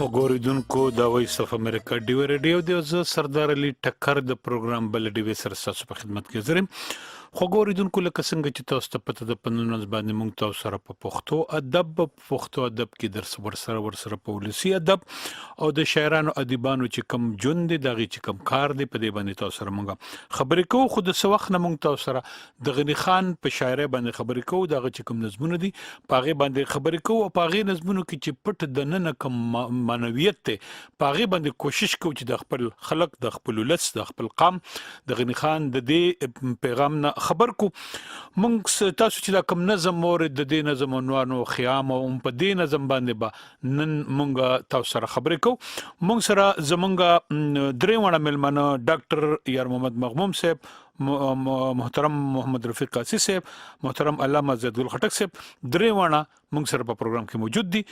خو ګوریدونکو د وایس اف امریکا ډیو ریډیو دی زه سردار علي ټکر د پروګرام بل ډیو سره تاسو په خدمت کې زرم خو ګوریدونکو لکه څنګه چې تاسو ته پته د پنځونز باندې مونږ تاسو سره په پښتو ادب کې درس ورسره په ولسی ادب او د شاعرانو ادیبانو چې کم جون دي دغه چې کم کار دي په دې باندې تاسو سره مونږ خبرې کوو خو د سوخ نه مونږ تاسو سره د غنی خان په شاعرۍ باندې خبرې کوو دغه چې کم نظمونه دي پاغه باندې خبرې کوو او پاغه نظمونو کې چې پټ د نن کم معنویت ته پاغه باندې کوشش کوو چې د خپل خلق د خپل لس د خپل قام د غنی خان د دې پیغام نه خبر کو مونږ تاسو چې دا کم نظم مورد د دې نظم عنوان او خیام او په دې نظم باندې با نن مونږ تاسو سره خبرې کوو مونږ سره زمونږ درې وړه ملمنه ډاکټر یار محمد مغموم صاحب محترم محمد رفیق قاسی صاحب محترم علامه زید ګل خټک صاحب درې وړه مونږ سره په پروګرام کې موجود دي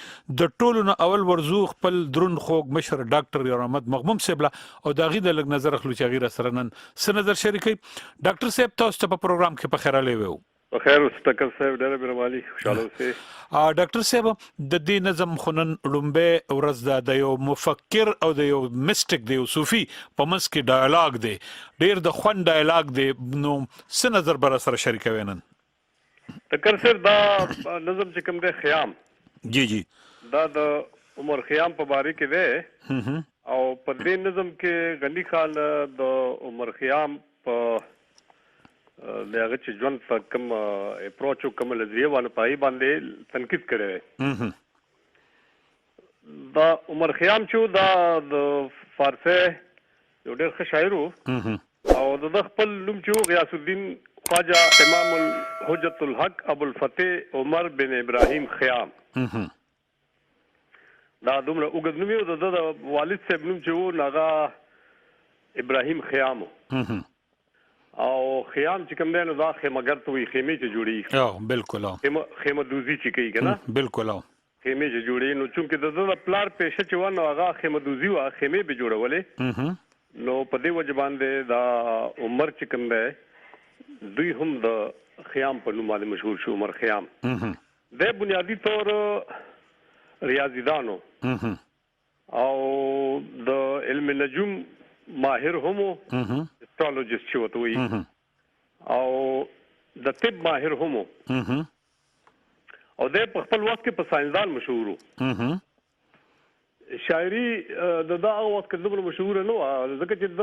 د ټولو نه اول ورزو خپل درون خوږ مشر ډاکټر یار محمد مغموم صاحب او دا غي د لګ نظر خلو چې غیر سره نن څه نظر شریکي ډاکټر صاحب تاسو ته په پروګرام کې په خیر علي وو په خیر استقل صاحب ډېر مهرباني خوشاله اوسئ ډاکټر صاحب د دې نظم خنن لومبه ورځ د یو مفکر او د یو میسټیک دی او صوفي په منځ کې ډایلاګ دی ډېر د خوند ډایلاګ دی نو څه نظر بر سره شریکوي نن تکر سر دا نظم چې کوم دی خیام جی دا د عمر خیام په باره کې دی او په دې نظم کې غنی خان د عمر خیام په دغه چې ژوند په کوم اپروچ او کوم لزیه باندې پای باندې تنقید کړي دا عمر خیام چې دا د فارسی یو ډېر ښه شاعر او د خپل نوم چې غیاث الدین خواجه امام الحجت الحق ابو الفتح عمر بن ابراهیم خیام دا دومره وګد نوم یو د والد صاحب نوم چې و ناغه ابراهیم خیام او خیام چې کوم دی نو دا خیمګر ته وي خیمې چې جوړي او بالکل خیمه دوزي چې کوي کنه بالکل خیمې چې جوړي نو چونکه د پلار پېښه چې ونه هغه خیمه دوزي وا خیمې به جوړولې نو په دې وجه باندې دا عمر چې کوم دی دوی هم د خیام په نوم باندې مشهور شو عمر خیام د بنیادی طور ریاضیدانو او د علم نجوم ماهر هم اسټرالوجست چې وته وي او د طب ماهر هم او د خپل وخت کې په ساينسدان مشهور وو شاعري د دا وخت کې دومره مشهور نه و ځکه چې د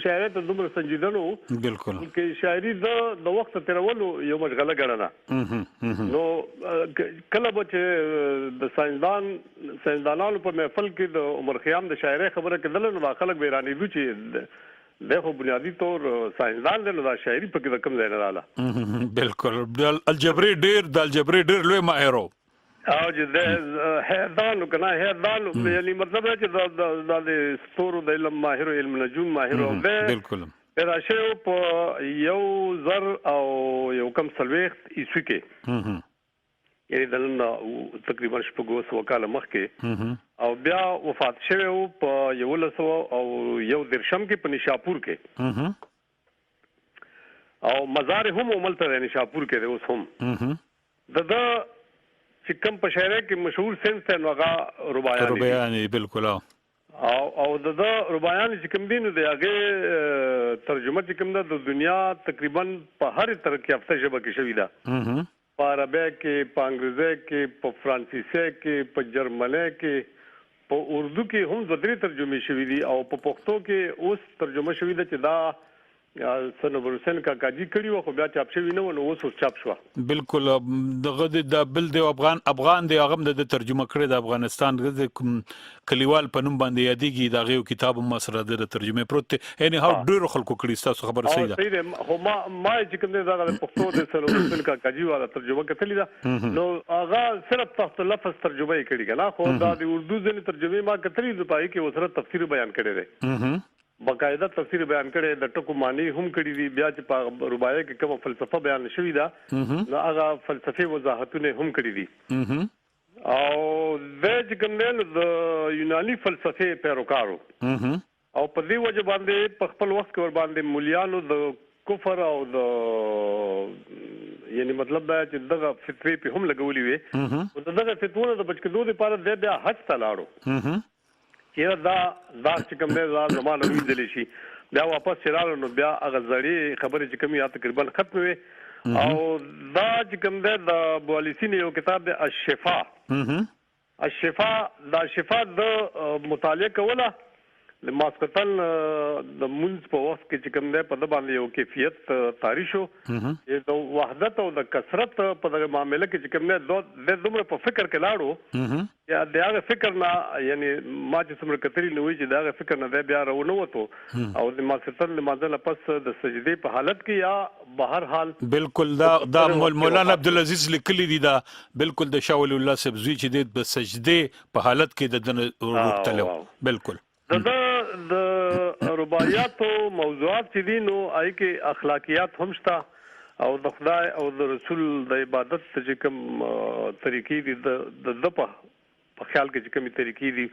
شاعري ته دومره سنجیده نه و بالکل کې شاعري د وخت تیرولو یو مشغله ګڼنه نو کله به چې د ساينسدانانو په محفل کې د عمر خیام د شاعري خبره کېدل نو خلک بیرانی دي چې دغه بنیادی طور ساينسدان دی نو دا شاعري په کې کم ځای نه رااله بالکل الجبري ډېر لوی ماهر او چې د هردانو کنه هردانو یعنی مطلب چې د ستورو د علم ماهر علم نجوم ماهر او بالکل راشه په یو زر او یو کم سلويخت ایسوي کې یعنی دلته تقریبا شپږ وکاله مخکې او بیا وفات شوی په یو لسو او یو درشم کې په نشاپور کې او مزار هم عملته نشاپور کې اوس هم د چې کوم په شاعرۍ کې مشهور سنس ته نوغه رباياني بالکل او د رباياني چې کوم دین دی هغه ترجمه چې کوم د دنیا تقریبا په هر طرح کې افته ژبه کې شوې ده په عربی کې په انګریزي کې په فرانسیسي کې په جرمني کې په اردو کې هم د درې ترجمه شوې دي او په پښتو کې اوس ترجمه شوې ده چې دا سنور حسین کا کاجی کړي و خو بیا چاپ شوی نه نو اوس چاپ شو بالکل دغه د بل د افغان دی هغه د ترجمه کړی د افغانستان د کلیوال په نوم باندې یادېږي دا غو کتاب مسره د ترجمه پروت یعنی هاو ډېر خلکو کړي تاسو خبر صحیح ده صحیح ده خو ما چې کوم دا د پښتو د سنور حسین کا کاجی والا ترجمه کتلی ده نو هغه صرف تحت لفظ ترجمه کړي کنه خو دا د اردو ځنې ترجمه ما کتلی د پای کې وسره تفسیر بیان کړی دی باقاعده تفسیر بیان کړي د ټکو معنی هم کړي دي بیا چې په رباعي کې کوم فلسفه بیان شوی ده نو هغه فلسفي وضاحتونه هم کړي دي او د کوم د یوناني فلسفه پیروکارو او په دې وجه باندې په خپل وخت کې ور باندې مولیانو د کفر او د یعنی مطلب دا چې دغه فتوی په هم لګولې وي او دغه فتوونه د بچکدو لپاره د بیا حج ته لاړو چې دا چې کوم دی زمانه وینځل شي بیا واپس چرالو نو بیا هغه زړی خبرې چې کوم یا تقریبا ختم وي او دا چې کوم دی د بوالسین یو کتاب دی الشفاء دا شفاء د مطالعه کوله د ماسکتن د منځ په وخت کې چې کوم دی په د باندې یو کیفیت طاری شو د وحدت او د کثرت په دغه معاملې کې چې کوم دی د دومره په فکر کې لاړو یا د هغه فکر نه یعنی ما چې څومره کتري نه وي چې د هغه فکر نه بیا راونه وته او د ماسکتن لمانځل پس د سجدي په حالت کې یا بهر حال بالکل دا مولانا عبدالعزیز لیکلی دی دا بالکل د شاول الله سبزی چې د سجدي په حالت کې د روتلو بالکل د رباعیات او موضوعات چې دي نو آی کې اخلاقیات هم شته او د خدای او د رسول د عبادت چې کوم طریقې دي د په خیال کې چې کومې طریقې دي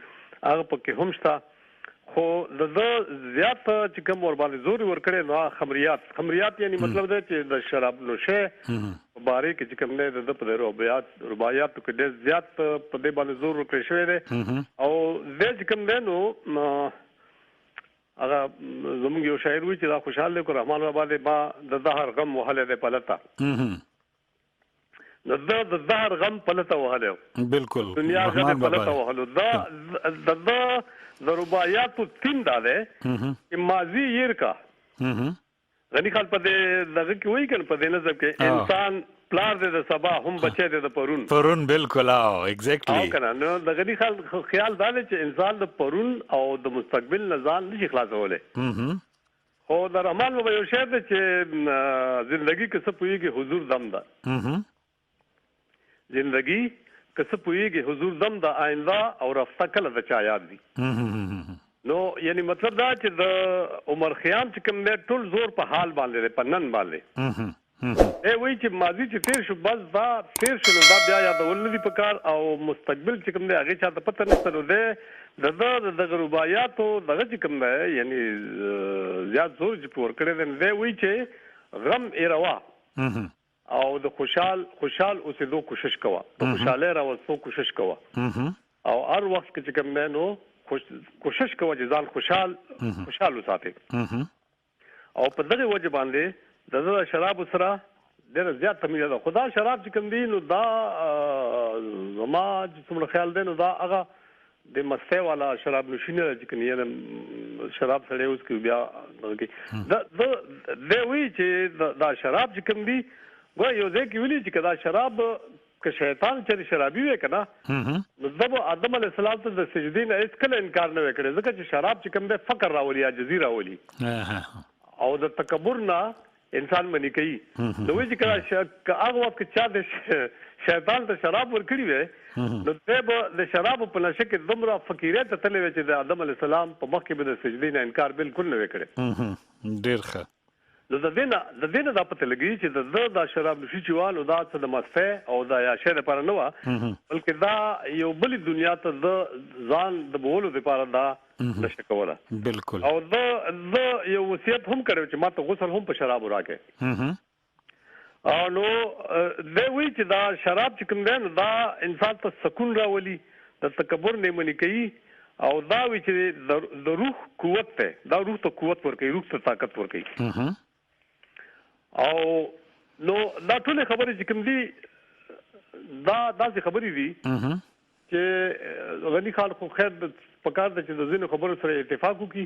هغه پکې هم شته خو د زیات چې کوم ور باندې زور ورکړي نو خمریات یعنی مطلب دا چې د شراب نوشه باره کې چې کوم نه د په رباعیات کې د زیات په دې باندې زور ورکړي شوی دی او د چې کوم نو هغه زموږ یو شاعر وی چې دا خوشاله کو رحمان بابا دې ما د ظهر غم وهله دې پلتا د ظهر غم پلتا وهله بالکل دنیا غم پلتا وهله دا د رباعیات تین دا ده چې ماضی ير کا غنی خال په دغه کې وایي کنه په دې نظر کې انسان پلار دې د سبا هم بچي دې د پرون بالکل ایگزیکټلی او کنه نو د غنی خال خیال دا چې انسان د پرون او د مستقبل نزان نشي خلاصوله خو د رحمان بابا یو شعر دی چې زندگی کې څه پويږي حضور دم ده زندگی کسه پویږي حضور دم د آینده او رفته کله د چا یاد دي نو یعنی مطلب دا چې د عمر خیام چې کوم نه ټول زور په حال باندې په نن باندې وایي چې ماضي چې تیر شو بس دا تیر شو دا بیا یادول نه دي پکار او مستقبل چې کوم دی هغه چاته پته نشته نو د رباعیات او دغه چې کوم دی یعنی زیات زور چې پور کړی دی وایي چې غم ایروا او د خوشحال اوسېدو کوشش کوه د خوشاله راوستو کوشش کوه او هر وخت کې چې کوم نو کوشش کوه چې ځان خوشحال وساتې او په دغه وجه باندې د شراب سره ډېر زیات تمیز ده خدا شراب چې کوم دی نو دا زما چې څومره خیال دی نو دا هغه د مسته والا شراب نشینه چې کني شراب سره اوس کې بیا د وی چې دا شراب چې کوم دی ګویا یو ځای کې ویلي چې کدا شراب که شیطان چې شرابي وي کنه نو د آدم علیه السلام ته د سجدې نه هیڅ کله انکار نه وکړي ځکه چې شراب چې کوم د فقر راولي یا جزیره راولي او د تکبر نه انسان منی کوي نو وی چې کدا هغه وخت چې د شیطان ته شراب ورکړي وي نو د شراب په نشه کې دومره فقیریت ته تللی چې د آدم علیه السلام په مخ کې به د سجدې نه انکار بالکل نه وکړي ډیر ښه نو د دینه دا پته لګي چې د شراب نشي چوالو دا څه د مسته او د عاشه لپاره نه و بلکې دا یو بل دنیا ته د ځان د بولو لپاره دا نشه کوله بالکل او د یو وصیت هم کړو چې ما ته غسل هم په شراب راکې او نو د وی چې دا شراب چې کوم دی دا انسان ته سکون راولي د تکبر نه منی کوي او دا وی چې د روح قوت ته دا روح ته قوت ورکوي روح ته طاقت ورکوي او نو دا ټول خبرې چې کوم دي دا داسې خبرې دي چې غنی خان خو خیر پکار د چې د ځینو خبرو سره اتفاق وکړي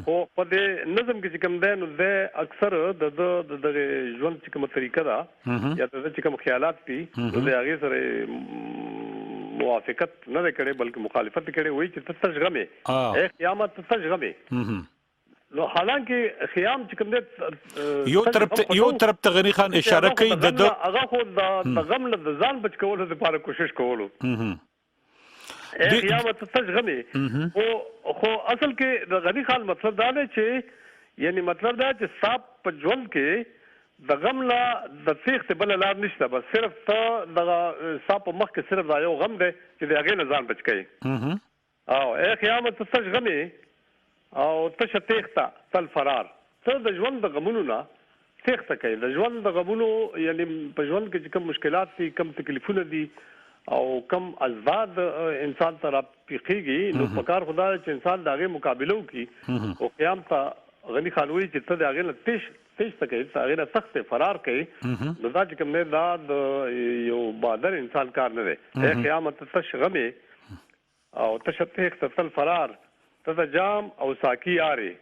او په دې نظم کې چې کوم دی نو د اکثر د ژوند چې کومه طریقه ده یا د چې کوم خیالات دي نو د هغې سره موافقت نه کړي بلکې مخالفت کړي وایي چې تشغمه قیامت تشغمه نو حالانکه خیام چې کوم دی یو طرف ته غنی خان اشاره کوي د هغه خو د غم له ځان بچ کولو لپاره کوشش کولو قیامت تشغمه خو اصل کې د غنی خان مطلب دا دی چې یعنی مطلب دا چې صاحب په ژوند کې د غم لا د تیښتې بل لار نشته بس صرف ته د صاحب په مخ کې صرف دا یو غم دی چې د هغې نه ځان بچ کوي او قیامت تشغمه او تشه تیښته تل فرار ته د ژوند د غمونو نه تخته کوي د ژوند د غمونو یعنی په ژوند کې چې کوم مشکلات دي کم تکلیفونه دي او کم ازداد انسان ته راپیخیږي نو په کار خدای چې انسان دغه مقابله وکړي او قیام ته غنی خانوي چې ته دغه نه تیش تکي هغه نه سخت فرار کوي نو دا چې کوم نه دا د یو بادر انسان کار نه دی قیامت ته شغمه او تشته اختل فرار ته جام او ساکی یاره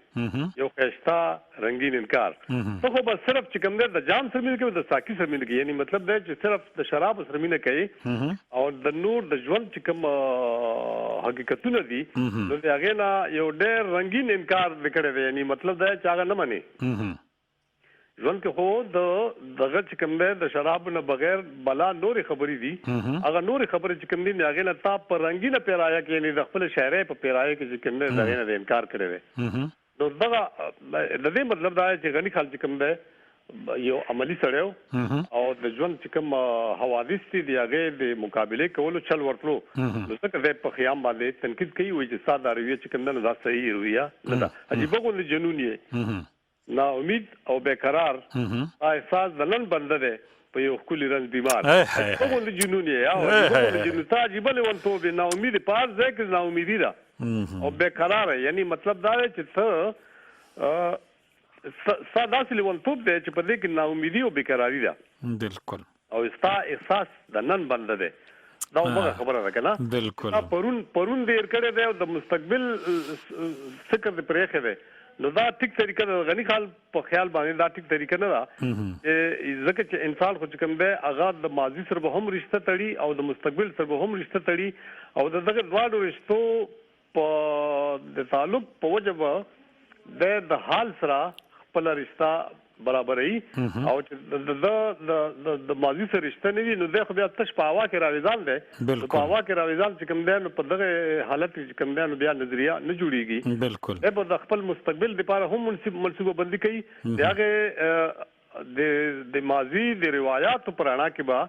یو خشتا رنگین انکار ته خو بس صرف چې کوم د جام سره مل کې د ساکی سره مل کې یعنی مطلب دا چې صرف د شراب سره مل کوي او د نور د ژوند چې کوم حقیقتونه دي نو هغه نه یو ډېر رنگین انکار وکړي دی یعنی مطلب دا چې هغه نه مني ژوند کې خو دغه چې کوم د شراب نه بغیر بلا نورې خبرې دي هغه نورې خبرې چې کوم دي هغه نه تا پر رنگینه پیرایا کې یعنی د خپل شاعرۍ په پیرایا کې چې کوم دغه نه انکار کړی دی نو دغه د دې مطلب دا چې غني خلک کوم دی یو عملی سړیو او د ژوند چې کوم حوادث دي هغه د مقابله کولو چل ورتلو نو څنګه د په خیام باندې تنقید کوي وایي چې ساده رویه چې کوم نه دا صحیح رویه نه ده عجیب غو جنون یې نا امید او بیقرار احساس د نن بنده ده په یو خولي رنځ بیمار هغه د جنون یې او د جنون تاجیب له ون ته نا امید پاس ده کې نا امیدی ده او بیقرار یعنی مطلب دا چې ته ساده له ون ته ده چې په دې کې نا امیدی او بیقراری ده بالکل او احساس د نن بنده ده دا وګړه خبره ده کنه بالکل پرون دیر کړه ده د مستقبل فکر د پرېخه ده نو دا ټیک طریقه د غنی خال په خیال باندې دا ټیک طریقه نه ده ځکه چې انسان خو کوم دی هغه د ماضي سره به هم رشتہ تړي او د مستقبل سره به هم رشتہ تړي او دغه دواړو رشتو په د تعلق په وجه د حال سره خپل رشتہ برابرې او چې د ماضي سره رشتہ نه وي نو د خو بیا تش په هوا کې راوځال دی په هوا کې راوځال چې کوم دی نو په دغه حالت کې کوم دی نو بیا نظریه نه جوړیږي بالکل به د خپل مستقبل لپاره هم منصوبه بندي کوي دغه د ماضي د روایتو پرانا کې با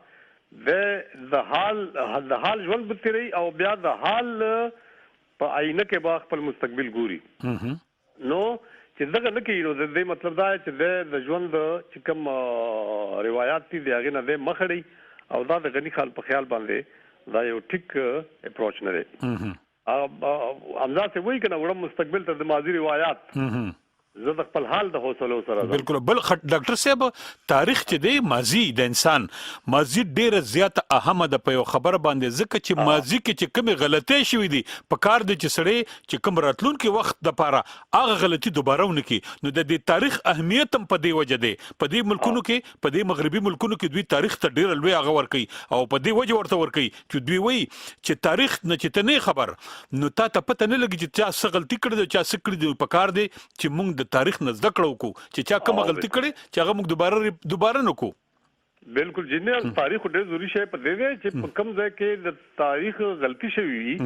د حال ژوند بتري او بیا د حال په آینه کې با خپل مستقبل ګوري نو چې دغه نه کوي نو د دې مطلب دا چې د ژوند چې کوم روایت دي هغه نه د مخړي او دا د غنی خال په خیال باندې دا یو ټیک اپروچ نه دی امزا ته وایي کنه وړم مستقبل ته د ماضي روایت زه د خپل حال د حوصله سره بالکل بل ډاکټر صاحب تاریخ چې دی ماضي د انسان ماضي ډیره زیاته اهمه ده په یو خبر باندې ځکه چې ماضي کې چې کومه غلطۍ شوې دي په کار د چې سړی چې کوم راتلونکي وخت د پاره هغه غلطي دوباره ونه کی نو د دې تاریخ اهمیت هم په دې وجه دی په دې ملکونو کې په دې مغربي ملکونو کې دوی تاریخ ته ډیر لوی هغه ور کوي او په دې وجه ورته ور کوي چې دوی وایي چې تاریخ نه چې ته نه خبر نو تا ته پته نه لګي چې چا څه غلطي کړې چا څه کړې دی په کار دی چې موږ د تاریخ نه زده کړو کو چې چا کوم غلطي کړې چې هغه موږ دوباره نه کو بالکل جنې تاریخ ډېر ضروري شی په دې چې په کوم ځای کې د تاریخ غلطي شوی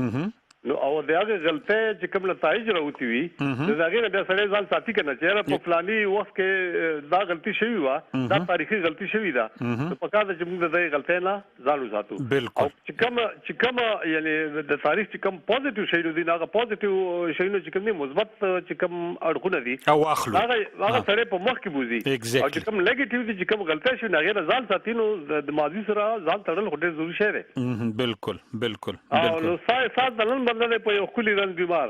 نو او دغه غلطه چې کوم نتایج راوتی وي دغه نه بیا سره ځان ساتي کنه چې په فلاني وخت کې دا غلطي شوی و دا تاریخي غلطي شوی دا په کار چې موږ د غلطۍ نه ځان وساتو بالکل چې کوم یعنی د تاریخ چې کوم پوزټیو شی دي هغه پوزټیو شی چې کوم مثبت چې کوم اړخونه دي او اخلو هغه سره په مخ کې بوزي او چې کوم نیگیټیو دي چې کوم غلطۍ شي هغه نه ځان ساتي نو د ماضي سره ځان تړل ډېر ضروري شی دی بالکل بالکل نو ساده دلن بدل په یو خولي رنځ بیمار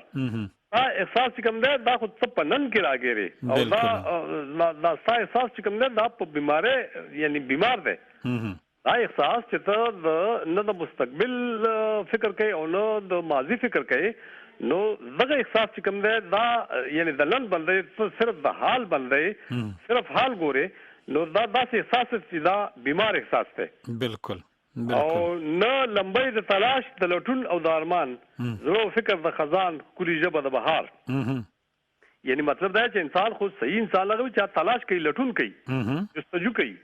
احساس کوم دی دا خو څه په نن کې راګيري او دا احساس کوم دی دا په بیماره یعنی بیمار دی دا احساس چې ته نه د مستقبل فکر کوي او نه د ماضي فکر کوي نو دغه احساس کوم دی دا یعنی د نن باندې صرف د حال باندې صرف حال ګوري نو دا داسې احساس چې دا بیمار احساس دی بالکل او نه لمبۍ د تلاش د لټون او د ارمان زړه فکر د خزان کلی ژبه د بهار یعنی مطلب دا چې انسان خو صحیح انسان لغوي چې تلاش کوي لټون کوي جستجو کوي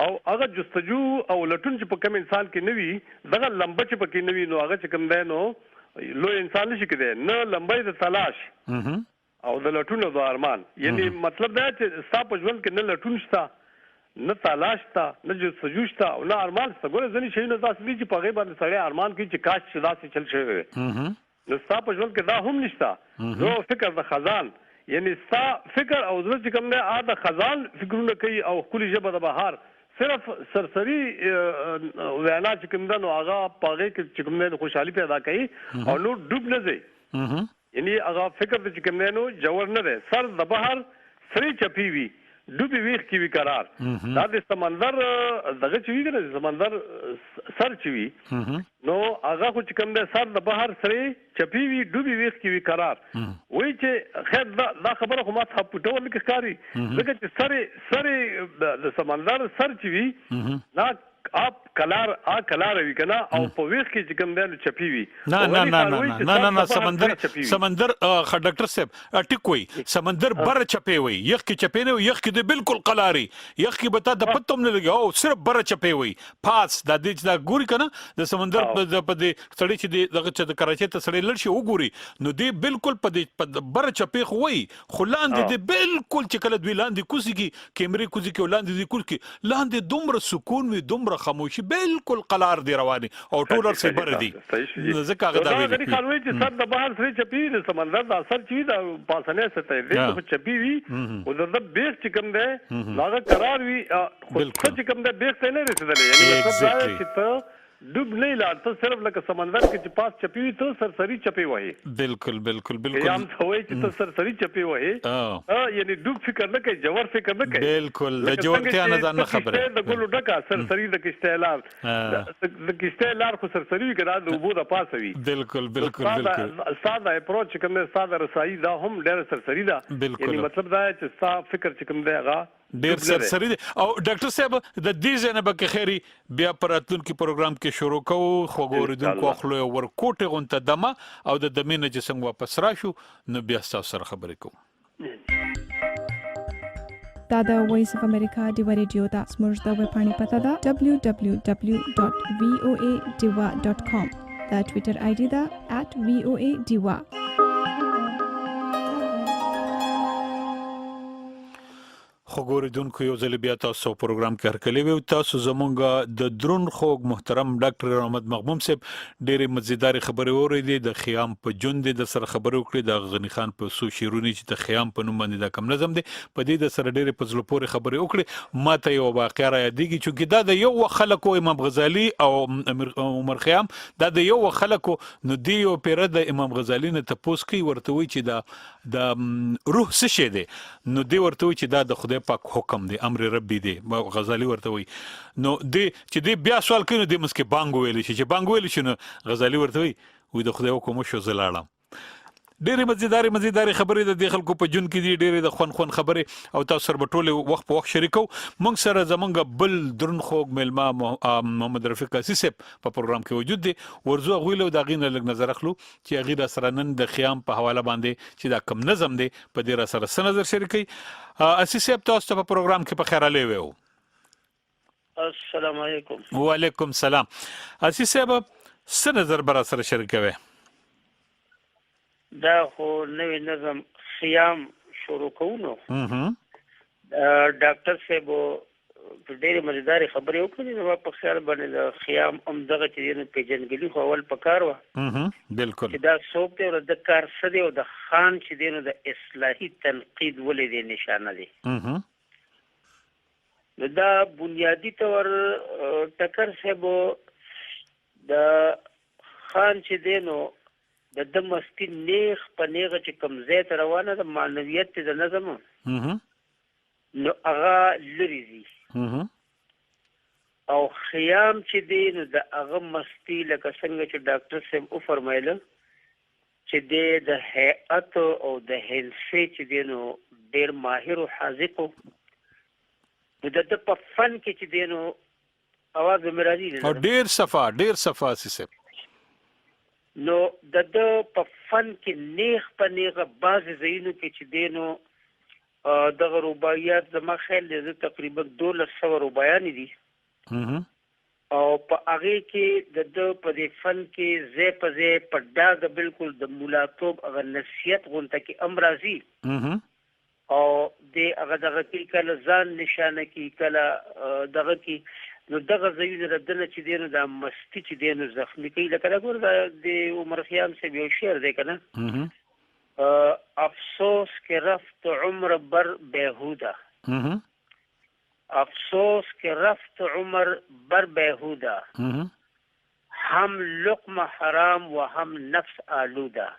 او هغه جستجو او لټون چې په کوم انسان کې نوي دغه لمبه چې پکې نوي نو هغه چې کوم دی نو لوی انسان نشي کېدای نه لمبۍ د تلاش او د لټون او د ارمان یعنی مطلب دا چې ستا په ژوند کې نه لټون شته نه تلاش تا نه جستجو شته او نه ارمان شته ګوره ځینې شیونه داسې دي چې په هغې باندې سړی ارمان کوي چې کاش چې داسې چل شوی وی نو ستا په ژوند کې دا هم نشته زه فکر د خزان یعنی ستا فکر او زړه چې کوم نه د خزان فکرونه کوي او خپل ژبه د بهار صرف سرسری وینا چې کوم ده نو هغه پاغه کې چې کوم نه خوشحالي پیدا کوي او نو ډوب نه ځي یعنی هغه فکر چې کوم نه نو جوړ نه ده سر د بهار سری چپی وي ډوبي ویخ کی وی قرار دا د سمندر دغه چوي کنه سمندر سر چوي نو هغه خو چې کوم ده سر د بهر سره چپی وی ډوبي ویخ کی وی قرار وای چې خیر دا خبره خو ما ته پټول کې ښکاری لکه چې سره د سمندر سر چوي نا آپ کلار وی کنه او په ویخ کې چې کوم ده چپی وی نه سمندر ډاکټر صاحب ټیک وي سمندر بر چپی وي یخ کې چپی نه یخ کې د بالکل قلاري یخ کې بتا د پتوم نه لګي او صرف بر چپی وي پاس د دې دا ګوري کنه د سمندر په دې سړی چې دغه د کراچۍ ته سړی لړ شي وګوري نو دې بالکل په بر چپی خو وي خلاند دې بالکل چې کله دوی لاندې کوزي کې کیمرې کوزي کې لاندې دې کول کې لاندې دومره سکون وي دومره خاموشي بالکل قلار دی رواني او ټولر سي بر دي ځکه هغه دا ویلي خلوی چې سر د بهر سره چپی د سمندر د اثر چي د پاسنه ستې دې چپی وي او د بیخ چې کوم ده هغه قرار وي خو چې کوم ده بیخ ته نه رسیدلې یعنی مطلب دا چې ته ډوب نه لاړ ته صرف لکه سمندر کې چې پاس چپی وي ته سرسری چپی وای بالکل یم ثوي چې ته سرسری چپی وای یعنی ډوب فکر نه کوي جوور فکر نه کوي بالکل د جوړتیا نه ځان خبره د ګلو ډکا سرسری د کشتهلار د کشتهلار خو سرسری کې د وبو د پاسه وي بالکل ساده اپروچ کوم ساده رسایي دا هم ډېر سرسری ده یعنی مطلب دا چې ستا فکر چې کوم دی هغه ډیر سرسری دی او ډاکټر صاحب د دې ځنه به خیری بیا پراتلونکو پروګرام کې شروع کوو خو ګوردونکو خلو ورکوټه غونته دمه او د دمینه چې څنګه واپس راشو نو بیا تاسو سره خبرې کوو دا د وایس اف امریکا دی ریډیو دا سمورز د ویب پاڼې پته ده www.voadiwa.com دا ټوئیټر آی ډی ده @voadiwa خو ګوریدونکو یو ځل بیا تاسو پروګرام کې هرکلی وي تاسو زمونږ د درون خوږ محترم ډاکټر رحمت مغموم صاحب ډېرې مزیدار خبرې اورېدې د خیام په جون د سره خبرې وکړې د غنی خان په سو شیرونی چې د خیام په نوم باندې د کم نظم دی په دې د سره ډېرې په زړه پورې خبرې وکړې ماته یو واقعه را یادېږي چې دا د یو خلکو امام غزالی او عمر خیام دا د یو خلکو نو دی یو پیر د امام غزالی نه تپوس کوي ورته وی چې د روح څه شي دی نو دی ورته وی چې دا د خدای پاک حکم دی امر ربي دی غزالی ورته وی نو دی چې دی بیا سوال کوي نو دی مسکه بانګ ویل شي چې بانګ ویل شي نو غزالی ورته وی د خدای حکم شو زلاړم ډېرې مزیدار خبرې د خلکو په جون کې دي ډېرې د خون خبرې او تاسو سره په ټوله وخت په وخت شریکو موږ سره زمونږ بل درن خوږ ملما محمد رفیق اسیس په پروګرام کې موجود دي ورزو غویلو دا غینه لګ نظر اخلو چې غیر سره نن د خیام په حواله باندې چې دا کم نظم دی په دې سره نظر شریکي اسیس تاسو په پروګرام کې په خیر علي وو السلام علیکم وعلیکم السلام اسیس څه نظر بر سره شریکوي دا خو نوې نظم خیام شروع کوو ډاکټر صاحب ډېرې مزیدارې خبرې وکړې نو په خیال باندې د خیام همدغه چې پیژندګلي خو اول پکار وه بالکل چې دا څوک دی او د کار څه دی او د خان چې دی نو د اصلاحي تنقید ولې دی نشانه دی نو دا بنیادي طور ټکر صاحب د خان چې دی نو د مستی نیغ په نیغه چې کوم ځای ته روانه د معنویت د نظم نو هغه لرې ځي او خیام چې دی نو د هغه مستی لکه څنګه چې ډاکټر صاحب وفرمایله چې دی د هیئت او د هندسې چې دی نو ډېر ماهر او حاذق نو د په فن کې چې دی نو اواز مې راځي او ډېر صفا سیسه نو د په فن کې نیغ په نیغه بعضې ځایونو کې چې دی نو دغه رباعیات زما خیال دی زه تقریبا 1200 رباعیانې دي او په هغې کې د په دې فن کې ځای په ځای په ډاګه بالکل د ملاتوب هغه نصیحت غونته کې هم راځي او د هغه دغه کې کله ځان نشانه کې کله دغه کې نو دغه ځایونه ردنه چې دی نو د مستی چې دی نو زخمي کوي لکه دا ګوره د عمر خیام صاحب یو شعر دی که نه افسوس که رفت عمر بر بیهوده افسوس که رفت عمر بر بیهوده هم لقمه حرام و هم نفس آلوده.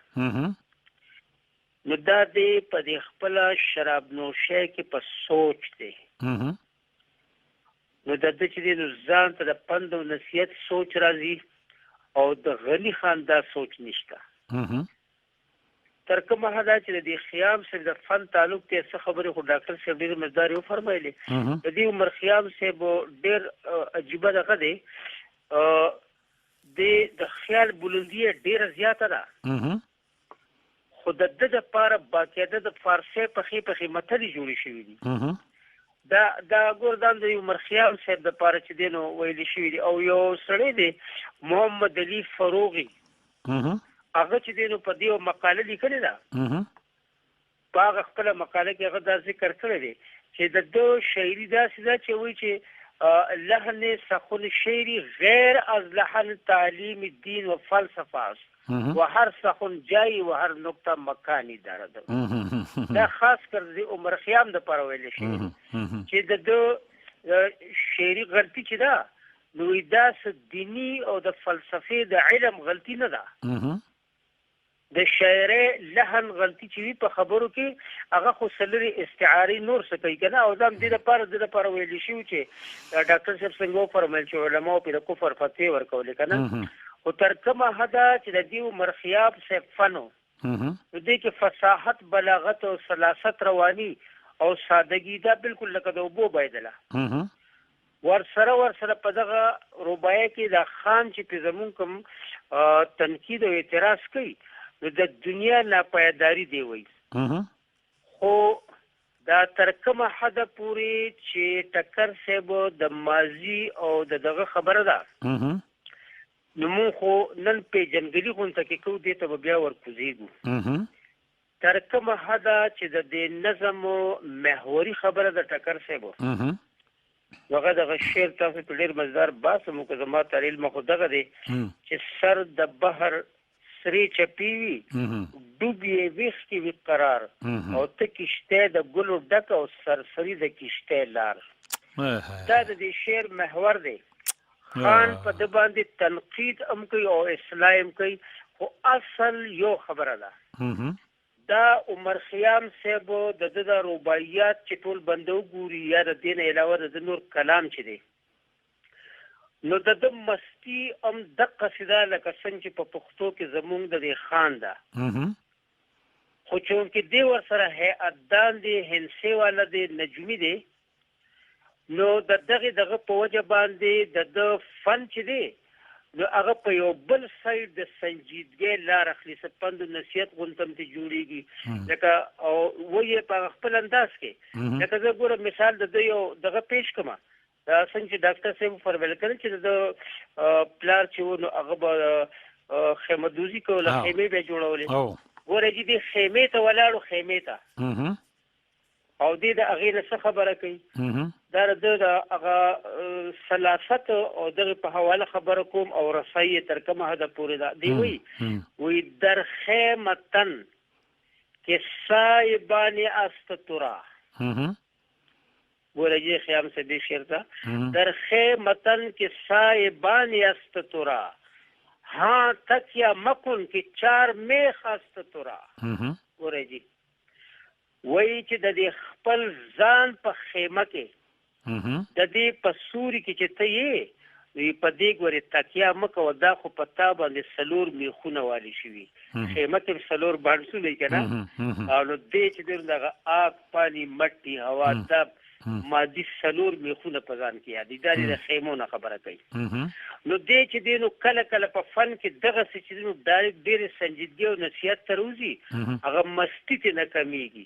نو دا دی په دې خپل شراب نوشۍ کې په سوچ دی. نو د دې چې د ځان ته د پند او نصیحت سوچ راځي او د غنی خان دا سوچ نشته. تر کومه حدا چې د خیام سره د فن تعلق ته څه خبرې خو ډاکټر صاحب ډېر مقدار یو فرمایلی. د دې عمر خیام صاحب ډېر عجیبه دغه دی، د خیال بلندی ډېره زیاته ده، خو د ده دپاره باقاعده د فارسي پخې متلې جوړې شوي دي. دا ګور دا د عمر خیام صاحب دپاره چې دی نو ویلي شوي دي. او یو سړی دی محمد علي فروغي، هغه چې دی نو په دې مقاله لیکلې ده، په هغه خپله مقاله کې هغه دا ذکر کړی دی چې د ده شاعري داسې ده چې وایي چې لحن سخن شعری غیر از لحن تعلیم دین و فلسفه است و هر سخن جایی و هر نکته مکانی دارد. دا خاص کر د عمر خیام د پاره ویل شي چې د شعري غلطي چې ده نو دا دینی او د فلسفې د علم غلطي نه ده، د شاعري لحن غلطي چې وي په خبرو کې هغه خو سلري استعاري نور څه کوي کنه. او دا د لپاره ویل شي چې ډاکټر صاحب څنګه وفرمایل چې علماو په کفر فتوی ورکول کنه. او تر کومه حدا چې د دې عمر خیام صاحب فنو نو دې کې فصاحت بلاغت او سلاست رواني او سادگی دا بالکل لکه د اوبو بایدله. ورسره په دغه رباعي کې د خان چې په زمون کوم تنقید او اعتراض کوي نو د دنیا ناپایداری دی وایي. خو دا تر کومه حده پورې چې ټکر صاحب د ماضي او دغه خبره ده نو مونږ خو نن پیژندګلي غونډه کې کوو، دې ته به بیا ورکوزېږو. تر کومه حده چې د دې نظم محوري خبره د ټکر صاحب هغه دغه شعر تاسو په ډېر مزدار باسم که زما تر علمه خو دغه دی چې سر د بحر سری چپی وي ډوب یې ویښ کې وي قرار او ته کشته د ګلو ډک او سرسری د کشته لار. دا د دې شعر محور دی. خان په د باندې تنقید هم کوي او اصلاح هم کوي، خو اصل یو خبره ده. دا عمر خیام صاحب د رباعیات چې ټول بنده وګوري یا د دې نه علاوه د نور کلام چې دی نو د مستی هم دقه سیده لکه څنګه چې په پښتو کې زمونږ د دې خان ده، خو چونکې دی ورسره هیئتدان دی، هندسې والا دی، نجومي دی، نو د دغه په وجه باندې د فن چې دی نو هغه په یو بل سایډ د سنجیدګۍ لار اخلي. پند و نصیحت غونډه ته جوړیږي لکه او وایي په خپل انداز کې. لکه زه ګورم مثال د یو دغه پیش کومه څنګه چې ډاکټر صاحب فرمایل کړي چې د پلار چې و نو هغه به خیمه دوزي کوله، خیمې به جوړولې. ګوره چې دې خیمې ته ولاړو، خیمې ته او دې د هغې نه څه خبره کوي. دا د هغه سلاست او دغه په حواله خبره کوم او رسایي تر کومه حده پورې ده. دی وی در خیمتن که سایبان است ترا، ګوره خیام سے دې شعر ته در خیمتن که سایبان است ترا हाँ تکیا مکن که چار میخ است ترا. ګوره جی وایي چې د دې خپل ځان په خیمه کې د دې په سوري کې چې ته یې په دې ګورې تکیا مه کوه، دا خو په تا باندې څلور میخونه والي شوي، خیمه کې څلور بانډسونه یې که نه، او نو دې چې دی دغه آب پانی مټي هوا دا مادي څلور میخونه په ځان کې یادي. دا د خیمو نه خبره کوي. نو دې چې دی نو کله کله په فن کې دغسې چې دی نو ډېرې سنجیدګي او نصیحت ته روځي، هغه مستی ترې نه کمیږي.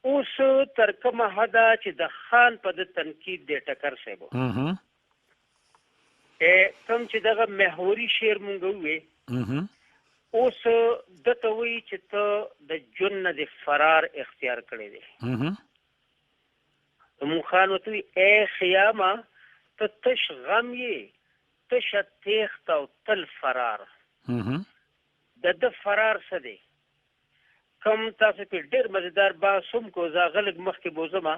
اوس تر کومه حده چې د خان په د تنقید دی ټکر صاحب کوم چې دغه محوري شعر مونږ ووې، اوس دته وایي چې ته د ژوند نه د فرار اختیار کړی دی. مونږ خان ورته وایي ای خیامه ته تش غم یې، تشه تیښته او تل فرار. د ده فرار څه دی؟ کوم تاسو په ډېر مزیدار باسم کو زاغلګ مخکې بوزما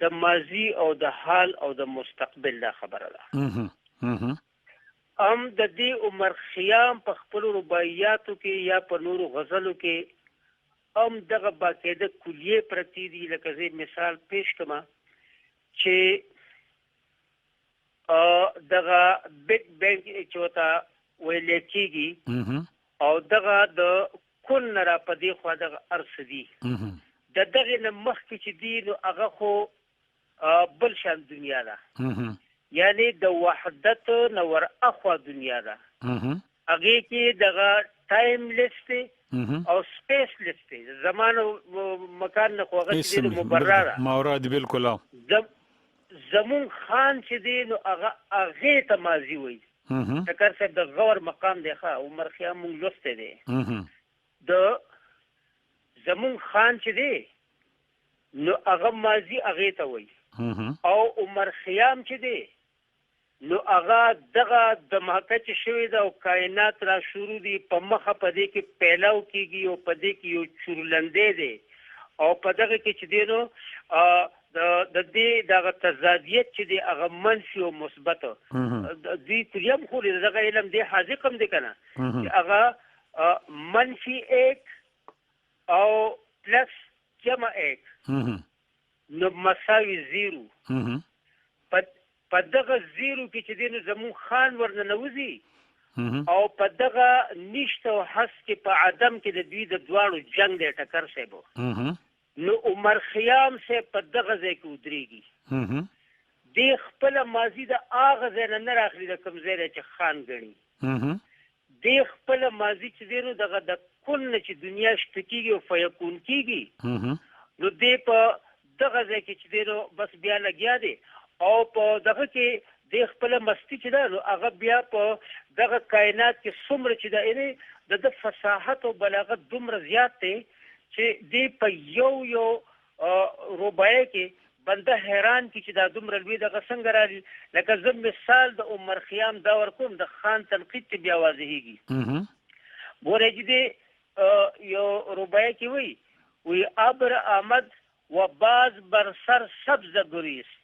د ماضی او د حال او د مستقبل دا خبره ده د دې عمر خیام په خپل رباعیاتو کې یا په نورو غزلو کې دغه باقاعده کلیه پرتی دي. لکه زه مثال پیش کړم چې دغه بیگ بینگ چې وتا ویل کېږي او دغه د کل نه را په دې خوا دغه ارث دي د دغه نه مخکې چې دي نو هغه خو بل شان دنیا ده یعنی د وحدت نه ور اخوا دنیا ده هغه کې دغه ټایم لیست او سپیس لیست زمان او مکان نه خو هغه چې مبرره مورد بالکل زمون خان چې دی نو هغه ته ماضي وایي ټکر صاحب د غور مقام دی ښه عمر خیام مونږ لوستی دی د زمون خان چې دی نو هغه ماضي هغې ته وایي او عمر خیام چې دی نو هغه دغه د محقق چې شوی ده او کائنات را شروع دي په مخه په دې کې پیلاو کېږي او په دې کې یو چورلندی دی او په دغه کې چې دی نو د دې دغه تضادیت چې دی هغه منفي او مثبت دوی تریم خو دغه علم دی حاذق هم دی که نه چې هغه منفي ایک او پلس جمع ایک نو مساوي زیرو په دغه زیرو کې چې دی نو زمون خان ورننوځي او په دغه نشت او حس کې په عدم کې د دوی د دواړو جنگ دی ټکر صاحب نو عمر خیام سے په دغه ځای کې ودرېږي دی خپل ماضي د هغه ځای نه راخلي د کوم ځای چې خان ګڼي دی خپل ماضي چې دی نو دغه د کل نه چې دنیا شته کېږي او فیکون کېږي نو دی په دغه ځای کې چې دی نو بس بیا لګیا دی او په دغه کې دی خپل مستی چې ده نو هغه بیا په دغه کائنات کې څومره چې ده د فصاحت او بلاغت دومره زیات دی چې دی په یو رباعیه کې بنده حیران کی چې دا دومره لوی دغه څنګه راځي. لکه زه مثال د عمر خیام دا ورکوم د خان تنقید ته بیا واضحېږي. ګورئ چې دی یو رباعیه کې وی ابر آمد و باز بر سر سبز گریست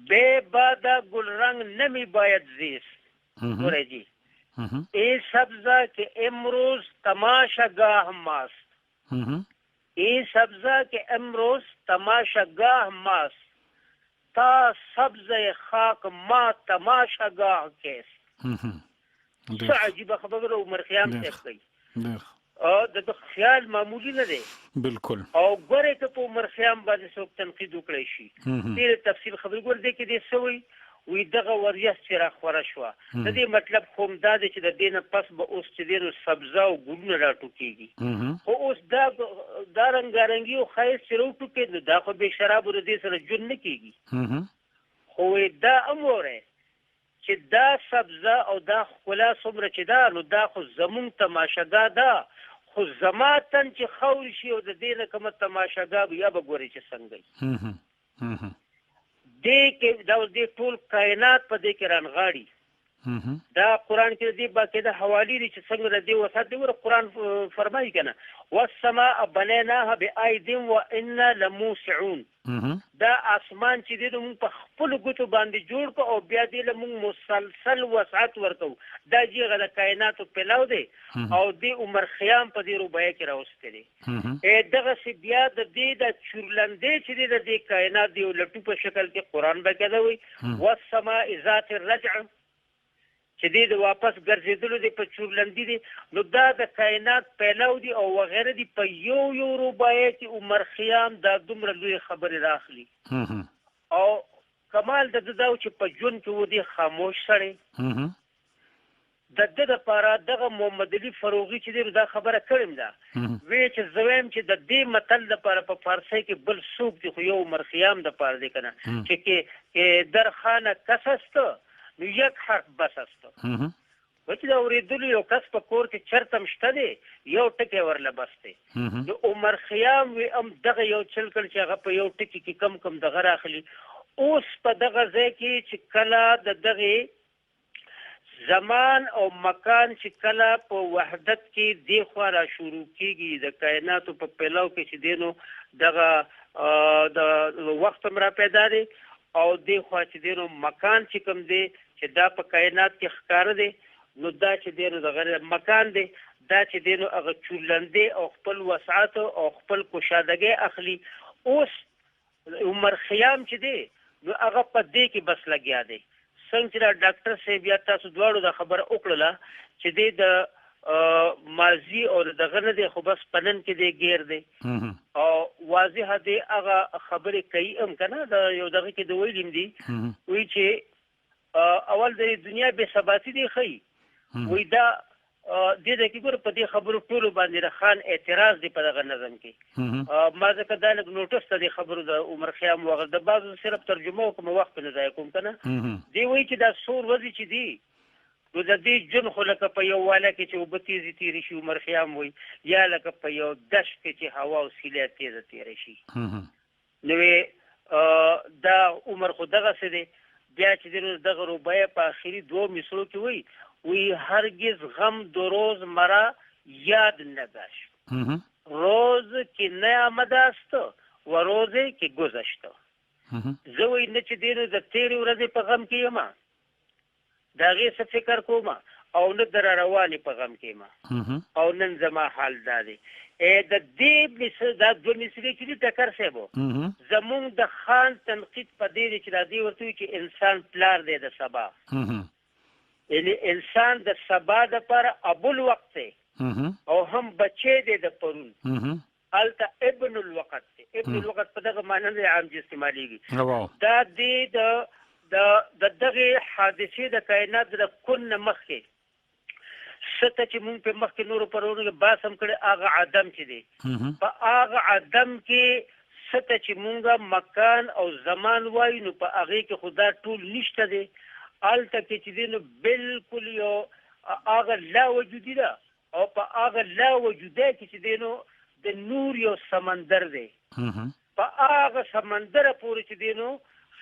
بے بادا گل رنگ نمی باید زیست. ګورئ جی ای سبزه که امروز تماشاگاه ماست ای سبزه که امروز تماشاگاه ماست تا سبزه خاک ما تماشاگاه کیست. څه عجیبه خبره عمر خیام صاحب کوي د خیال معمولی نه دی بالکل او ګورئ که په عمر خیام باندې څوک تنقید وکړی شي ډېر تفصیل خبرې ګور دی کې دی څه وی دغه وریځ چې راخوره شوه د دې مطلب خو همدا دی چې د دې نه پس به اوس چې دی نو سبزه او ګلونه راټوکېږي خو اوس دا رنګارنګي او ښایست چې راوټوکېد نو دا خو بې شرابو د دې سره ژوند نه کېږي خو دا هم وری چې دا سبزه او دا ښکلا څومره چې ده نو دا خو زمونږ تماشاګاه ده خو زما تن چې خوري شي او د دې نه کومه تماشاګاه به یا به ګورې چې څنګه دې کې دا اوس دې ټول کائنات په دې کې رانغاړي دا قرآن کې دې باقاعده حوالې دي چې څنګه د دې وسعت دی ګوره قرآن فرمایي که نه والسماء بنیناها بأید وإنا لموسعون دا اسمان چې دی نو موږ په خپلو ګوتو باندې جوړ کړو او بیا دې له موږ مسلسل وسعت ورکوو دا جیغه د کائناتو پلاو دی او دې عمر خیام په دې رباعیه کې راوستی دی دغسې بیا د دې د چورلندې چې دی د دې کائنات د یو لټو په شکل کې قرآن باقاعده وایي والسماء ذات الرجع چې دی د واپس ګرځېدلو دی په چورلندي دی نو دا د کائنات پیلاو دی او وغیره دی په یو رباعیه کې عمر خیام دا دومره لوی خبرې راخلي او کمال د ده دا و چې په ژوند کې و دی خاموش سړی د ده دپاره دغه محمد علي فروغي چې دی دا خبره کړې ده وی چې زه وایم چې د دې متل دپاره په فارسۍ کې بل څوک دی خو یو عمر خیام دپاره دی که نه چې در خانه کس است نو یک حرف بس است و چې د اورېدلو یو کس په کور کې چرته هم شته دی یو ټکی ورله بس دی د عمر خیام وی هم دغه یو چل کړ چې هغه په یو ټکي کې کم دغه راخلي اوس په دغه ځای کې چې کله د دغې زمان او مکان چې کله په وحدت کې دی خو را شروع کیږي د کائناتو په پیلو کې چې دینو دغه د وخت را پیدا دی او دی خو چې دینو مکان چې کوم دی چې دا په کائنات کې ښکار دی نو دا چې دینو دغه مکان دی دا چې دینو هغه چولندې او خپل وسعت او خپل کوشادګي اخلي. اوس عمر خیام چې دی نو هغه په دې کې بس لګیا دی. څنګه چې ډاکټر صاحب یا تاسو دواړو د خبره وکړله چې د ماضي او دغه نه دی خو بس پنن کې دی غیر دی او واضح دی هغه خبرې کوي هم کنه د یو دغه کې د ویلیم دی وی چې اول د دنیا به ثباتی دی خي وی دا د دې کې ګور په دې خبرو ټول باندې خان اعتراض دی په دغه نظم کې ما ځکه دا لږ نوټس ته د خبرو د عمر خیام وغه د بعض صرف ترجمه کوم وخت نه ځای کوم کنه دی وی چې دا سور وځي چې دی نو د دې جن خو لکه په یو والا کې چې وبتیزي تیری شي عمر خیام وی یا لکه په یو دش کې چې هوا او سیله تیزه تیری شي نو دا عمر خو دغه څه دی بیا چې دغه رباعه په اخري دوه مصرو کې وی وی هرگز غم دو روز مرا یاد نگشت روز که نیامده است و روزی که گذشت. زوی نه چې دینو د تیری ورځې په غم کې یم د هغې څه فکر کوم او نه در روانې په غم کې یم او نن زما حال دا دی. د دې دا دوه مصرې چې دي ټکر صاحب زمونږ د خان تنقید په دې دی چې دا دی ورته وي چې انسان پلار دی د سبا یعنی انسان د سبا د پر ابو الوقت او هم بچی دی د پرون الته ابن الوقت دی. ابن الوقت په دغه معنی نه عام استعمالیږي. دا د دغه حادثه د کائنات د کون مخکې ست چې مونږ په مخکې نور پرونه باسم کړي هغه عدم چې دی په هغه عدم کې ست چې مونږه مکان او زمان وای نو په هغه کې خدا ټول نشته دی الته کې چې دینو بالکل یو هغه لا وجودی ده او په هغه لا وجوده کې چې دینو د نور یو سمندر دی په هغه سمندر پورې چې دینو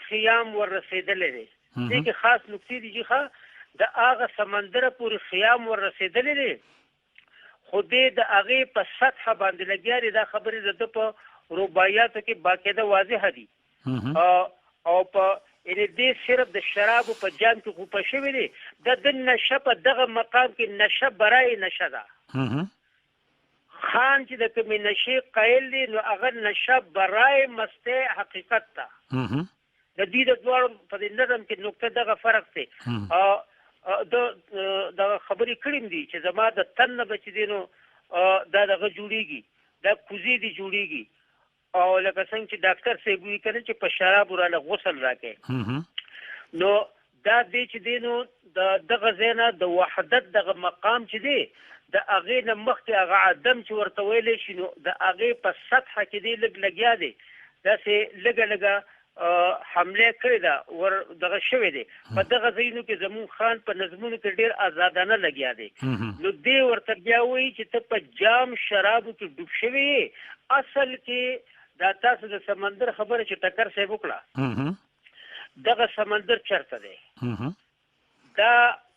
خیام ور رسیدلې دی. دې کې خاص نکته دی چې د هغه سمندر پورې خیام ور رسیدلې دی خو دې د هغه په سطح باندې لګیاري دا خبرې د په رباعیاتو کې باقاعده واضح دي او په ان دې صرف د شراب په جام کې خو په شوی دی د نشه په دغه مقام کې نشه برای نشه ده خان چې د کومې نشې قایل دی نو هغه نشه برای مسته حقیقت ته د دې د دوړو په دې نظم کې نقطه دغه فرق دی د خبرې کړم دي چې زما د تن بچ دینو دا دغه جوړیږي دا کوزي دی جوړیږي او لکه څنګه چې ډاکټر صاحب وی کړي چې په شراب وراله غسل راکې نو دا دې چې دینو دغه زینا د وحدت دغه مقام چې دی د هغې نه مخکې هغه عدم چې ورته ویلی شي نو د هغې په سطحه کې دی لږ لګیا دی داسې لږه لږه حمله کړې ده ور دغه شوی دی په دغه ځایونو کې زمون خان په نظمونو کې ډېر آزادانه لګیا دی نو دې ورته بیا وایي چې ته په جام شرابو کې ډوب شوی اصل کې دا تاسو د سمندر خبره چې ټکر صاحب وکړه دغه سمندر چرته دی دا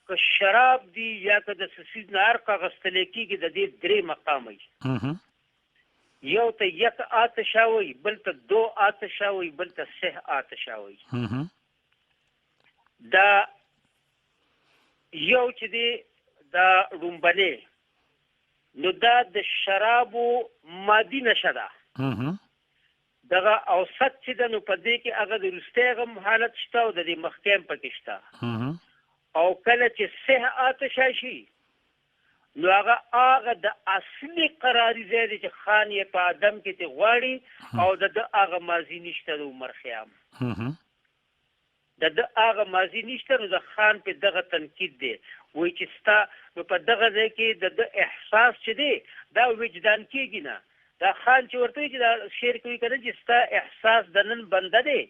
که شراب دی یا که د سسید نه هر غستلی کېږي د دې درې مقام وي یو ته یک آتشا وي بل ته دو آتشا وي بل ته سه آتشا وي دا یو چې دی دا رومبنې نو دا د شرابو مادي نشه ده دغه اوسط چې ده نو په دې کې هغه د وروستی هغه حالت شته او د دې مخکې هم پکې شته او کله چې سه آتشا شي نو هغه د اصلي قراري ځای دی چې خان یې په ادم کې ته غواړي او د هغه ماضي نشته د عمر خیام د هغه ماضي نشته نو د خان په دغه تنقید دی وایي چې ستا نو په دغه ځای کې د احساس چې دی دا وجدان کېږي نه دا خان چې ورته چې دا شعر کوي کنه چې ستا احساس د نن بنده دی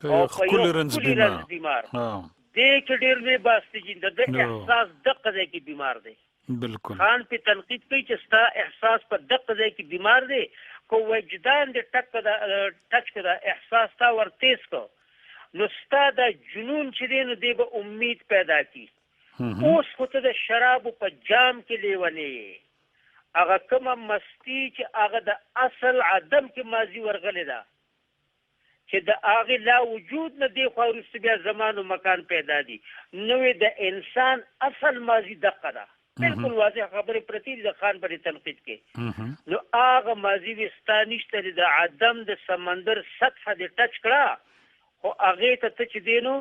او خپل رنځ بیمار دې کې ډېر نه باستې د احساس دغه ځای کې بیمار دی بالکل خان په تنقید کوي چې ستا احساس په دغه ځای کې بیمار دی کو وجدان دې ټچ کړه احساس تا ورتیز کو نو ستا د جنون چې دی نو دې به امید پیدا کی اوس خو ته د شرابو په جام کې لیونې هغه کومه مستی چې هغه د اصل عدم کې ماضي ورغلې ده چې د هغې لا وجود نه دی خوا وروسته بیا زمان و مکان پیدا دي نوې د انسان اصل ماضي دقه ده بالکل واضح خبرې پرتې دي د خان پر تنقید کې نو هغه ماضي وي ستا نشته د عدم د سمندر سطحه دې ټچ کړه خو هغې ته ته چې دی نو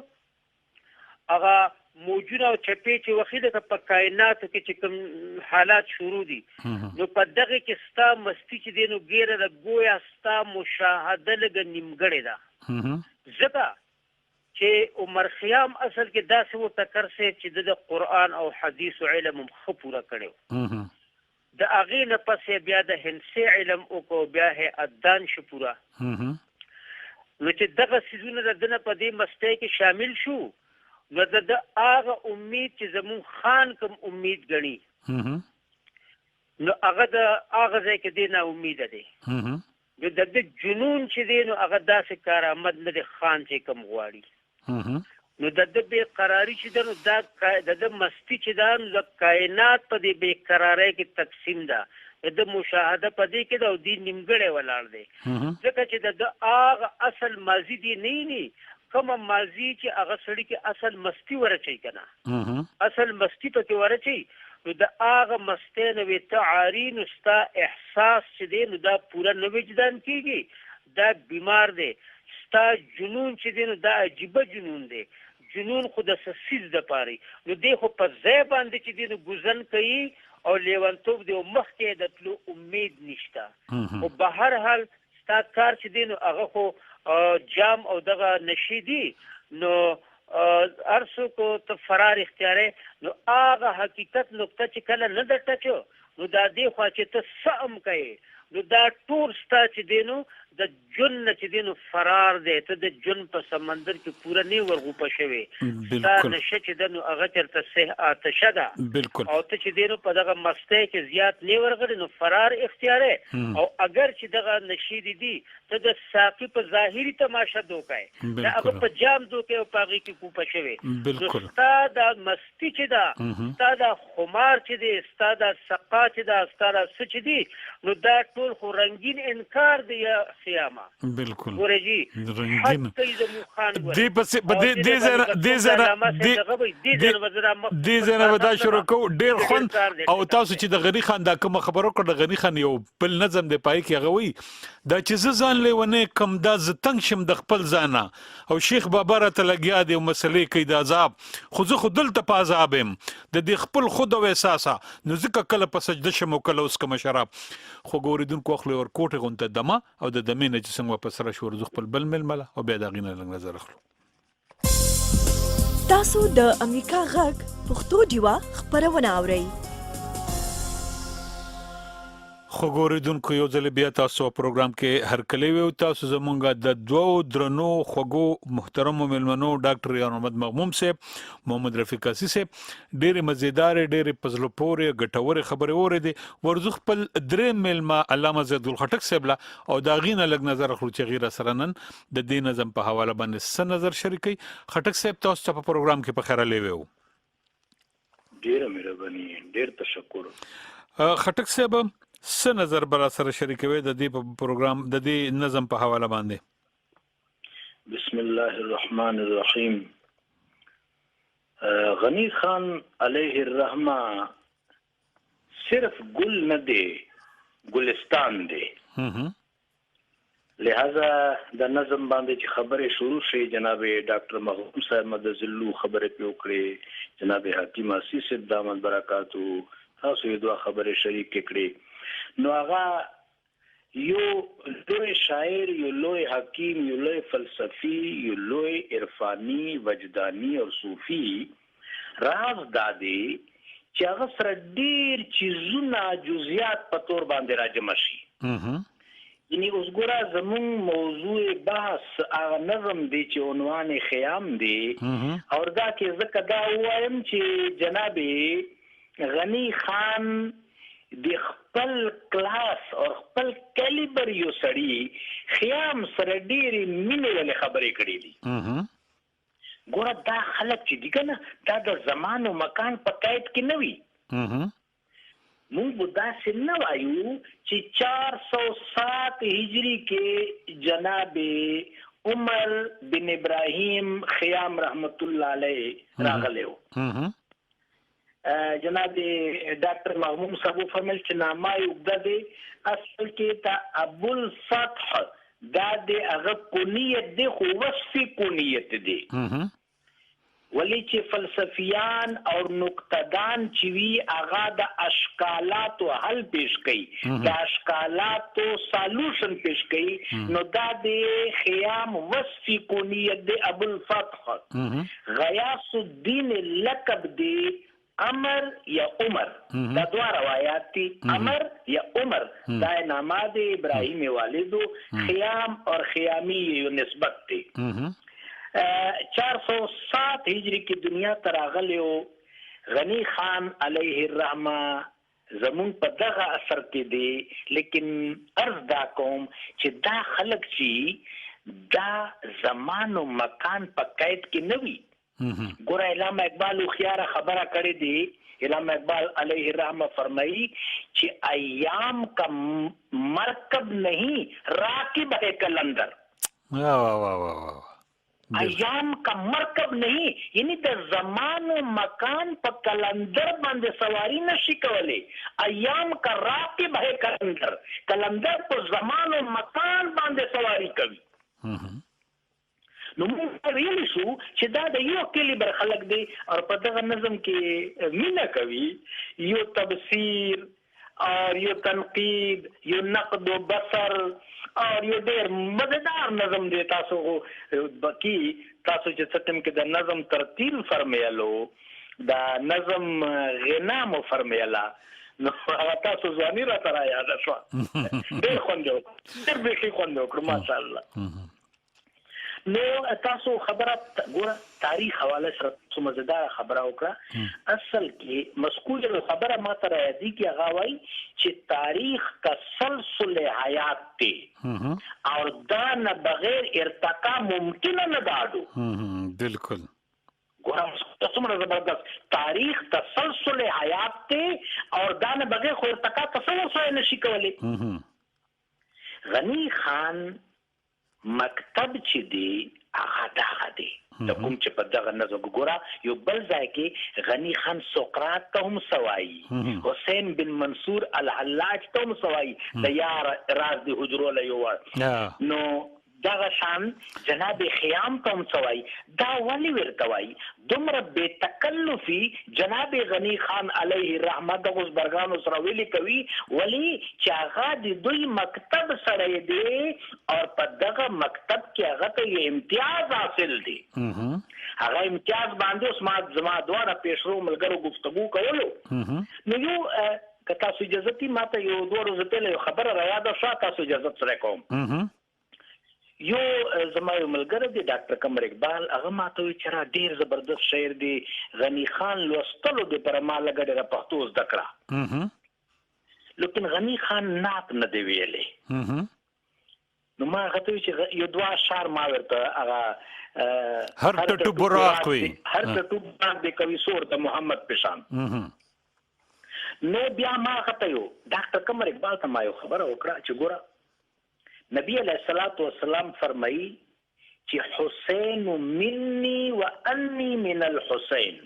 هغه موجونه او چپې چې وخي لکه په کائناتو کې چې کوم حالات شروع دي نو په دغه کې ستا مستی چې دی نو ګیره د ګویا ستا مشاهده لږه نیمګړې ده ځکه چې عمر خیام اصل کې داسې ورته کرسې چې د قرآن او حدیث علم هم ښه پوره کړی د هغې نه پسې بیا د هندسې علم وکړو بیا یې ادان شو پوره نو چې دغه څیزونه د ده نه په دې مستی کې شامل شو نو د هغه امید چې زمون خان کوم امید ګڼي نو هغه د هغه ځای کې دی نا امیده دی نو د ده جنون چې دی نو هغه داسې کارآمد نه دی خان چې کوم غواړي نو د ده بېقراري چې ده نو دا د ده مستی چې ده نو د کائنات په دې بېقرارۍ کې تقسیم ده د ده مشاهده په دې کې ده او دې نیمګړی ولاړ دی ځکه چې د ده هغه اصل ماضي دی نه کومه ماضي چې هغه سړي کې اصل مستی ورچوي که نه اصل مستی پکې ورچوي نو د هغه مستی نه وې ته عاري نو ستا احساس چې دی نو دا پوره نه وجدان کېږي دا بیمار دی ستا جنون چې دی نو دا عجیبه جنون دی جنون خو د څه څیز دپاره نو دی خو په ځای باندې چې دی نو ګوزن کوي او لیونتوب دی او مخکې د تلو امید نشته خو به هر حال ستا کار چې دی نو هغه خو جام او دغه نشي دي نو هر څوک ته فرار اختیارې نو هغه حقیقت نقطه چې کله نه در ټچو نو دا دې خوا چې ته څه هم کوې نو دا ټول ستا چې دی نو د جن نه چې دی نو فرار دی ته د جن په سمندر کې پوره نه ورغوپه شوې ستا نشه چې ده نو هغه چېرته صح آتشه ده او ته چې دی نو په دغه مستی کې زیات نه ورغلې نو فرار اختیارې او اگر چې دغه نشې دي ته د ساقي په ظاهري تماشه دوکای د هغه په جام دوکای او په هغې کې کوپه شوې نو ستا دا مستی چې ده ستا دا خمار چې دی ستا دا سقا چې ده ستا دا څه چې دي نو دا ټول خو رنګین انکار دی یا خیامه بالکل ګوره جي رنګین حتی زمون خان دې پسې دې ځای به دا شروع کوو ډېر خوند او تاسو چې د غني خان دا کومه خبره وکړه د غني خان یو بل نظم دی پای کې هغه وایي دا چې زه ځان لیونی کم دا زه تنګ شم د خپل ځانه او شیخ بابا راته لګیا دی او مسلې کوي د عذاب خو زه خو دلته په عذاب یم د دې خپل خود او احساسه نو ځکه کله په سجده شم او کله اوس کومه شراب خو ګورېدونکو اخلي ور کوټې غونته دمه او د دمې نه چې څنګه واپس راشو ورځو خپل بل ململه او بیا د هغې نه لږ نظر اخلو تاسو د امریکا غږ پښتو ډیوه خپرونه اورئ خو ګورېدونکو یو ځل بیا تاسو پروګرام کې هرکلی ویو تاسو زمونږ د دوو درنو خوږو محترمو مېلمنو ډاکټر یار محمد مغموم صاحب محمد رفیق اسي صاحب ډېرې مزیدارې ډېرې په زړه پورې ګټورې خبرې اورېدې ورځو خپل درېیم مېلمه علامه زیدالخټک صاحب له او د هغې نه لږ نظر اخلو چې هغې راسره نن د دې نظم په حواله باندې څه نظر شریکوي خټک صاحب تاسو ته په پروګرام کې په خیرالی ویو ډېره مهرباني ډېر تشکر خټک صاحب څه نظر به راسره شریکوي د دې په پروګرام د دې نظم په حواله باندې بسم الله الرحمن الرحیم غنی خان علیه الرحمه صرف گل نه دی ګلستان دی لہذا د نظم باندې چې خبرې شروع شي جناب ډاکټر مغموم صاحب مدذلو خبرې په وکړي جناب حکیم اسي صاحب دامن برکاتو تاسو یې دوه خبرې شریک کړې نو هغه یو لوی شاعر یو لوی حکیم یو لوی فلسفی یو لوی عرفانی وجدانی او صوفی راز دادی چې هغه سره ډیر چیزونه جزئیات په تور باندې راجمع شي یعنی اوس ګوره زمون موضوع بحث هغه نظم دی چې عنوان خیام دی او دا کې زکه دا وایم چې جناب غنی خان د خپل کلاس او خپل کیلیبر یو سړی خیام سره ډېرې مینې ولې خبرې کړې دي ګوره دا خلک چې دي کنه دا د زمان او مکان په قید کې نه وي مونږ به داسې نه وایو چې 407 هجری کې جناب عمر بن ابراهیم خیام رحمت الله علیه راغلی و جناب ډاکټر محمود صاحب فرمایل چې نامه یوګده دی اصل کې تا ابو الفتح دا د هغه کونیت دی خو وصفي کونیت دی ولی چې فلسفیان او نقطدان چې وی هغه د اشکالات او حل پیش کړي د اشکالات او سولوشن پیش کړي نو دا د خیام وصفي کونیت دی ابو الفتح غیاث الدین لقب دی امر یا عمر دا دوه روایات دي امر یا عمر دا نامه د ابراهیم والدو خیام اور خیامی یو نسبت دی 407 هجری کی دنیا ته راغلی او غنی خان علیه الرحمه زمون په دغه اثر کې دی لیکن عرض دا کوم چې دا خلق چې دا زمان او مکان په قید کې نه وي ګوره علامه اقبال خيار خبره کړې دي علامه اقبال علیہ الرحمہ فرمائی چې ایام کا مرکب نہیں راکب ہے کلندر ایام کا مرکب نہیں یعنی د زمان و مکان په کلندر باندې سواری نشي کولای ایام کا راکب ہے کلندر کلندر په زمان و مکان باندې سواری کوي نو موږ ویلی شو چې دا د یو کلیبر خلق دی او په دغه نظم کې مینا کوي یو تفسیر او یو تنقید یو نقد و بصر او یو ډیر مزیدار نظم دی تاسو بکی تاسو چې ستم کې د نظم ترتیل فرمایلو دا نظم غنا مو فرمایلا نو هغه تاسو ځواني را تر یاد شو ډیر خوندو ډیر به خوندو کړم ماشاءالله نو تاسو خبره ګوره تاریخ حواله سره څه مزیدار خبره وکړه اصل کې مسکول خبره ما تر یادی کې هغه وای چې تاریخ تسلسل حیات ته او دا نه بغیر ارتقا ممکن نه دادو بالکل ګوره څومره زبردست تاریخ تسلسل حیات ته او دا نه بغیر خو ارتقا تصور سره نشي کولای غنی خان مکتب چې دی هغه دغه دی د کوم چې په دغه نظر ګوره یو بل ځای کې غنی خان سقراط ته هم سوایي حسین بن منصور الحلاج ته هم سوایي د یار راز دی حجرو له یو نو دغه شان جناب خیام ته هم سوایي دا ولی ورته وایي دومره بے تکلفي جناب غنی خان علیه الرحمه د غزبرګانو سره ویلي کوي ولی چې هغه د دوی مکتب سره دی او په دغه مکتب کې هغه ته امتیاز حاصل دی هغه امتیاز باندې اوس ما زما دواړه پیشرو ملګرو گفتگو کولو نو یو که تاسو اجازه تی ماته یو دوه ورځې پهله خبره را یاده شوه تاسو اجازه سره کوم یو زما یو ملګری دی ډاکټر قمر اقبال هغه ماته وی چې را ډیر زبردست شاعر دی غنی خان لوستلو د پر ما لګړه پښتو زده کړه لیکن غنی خان نات نه دی ویلې نو ما هغه ته چې یو دوا اشعار ما ورته هغه هر ټټو براق وي هر ټټو براق د کوي سور د محمد پشان نو بیا ما هغه ته یو ډاکټر قمر اقبال ته ما یو خبره وکړه چې ګوره نبی علیہ الصلوۃ والسلام فرمائی کہ حسین منی و انی من الحسین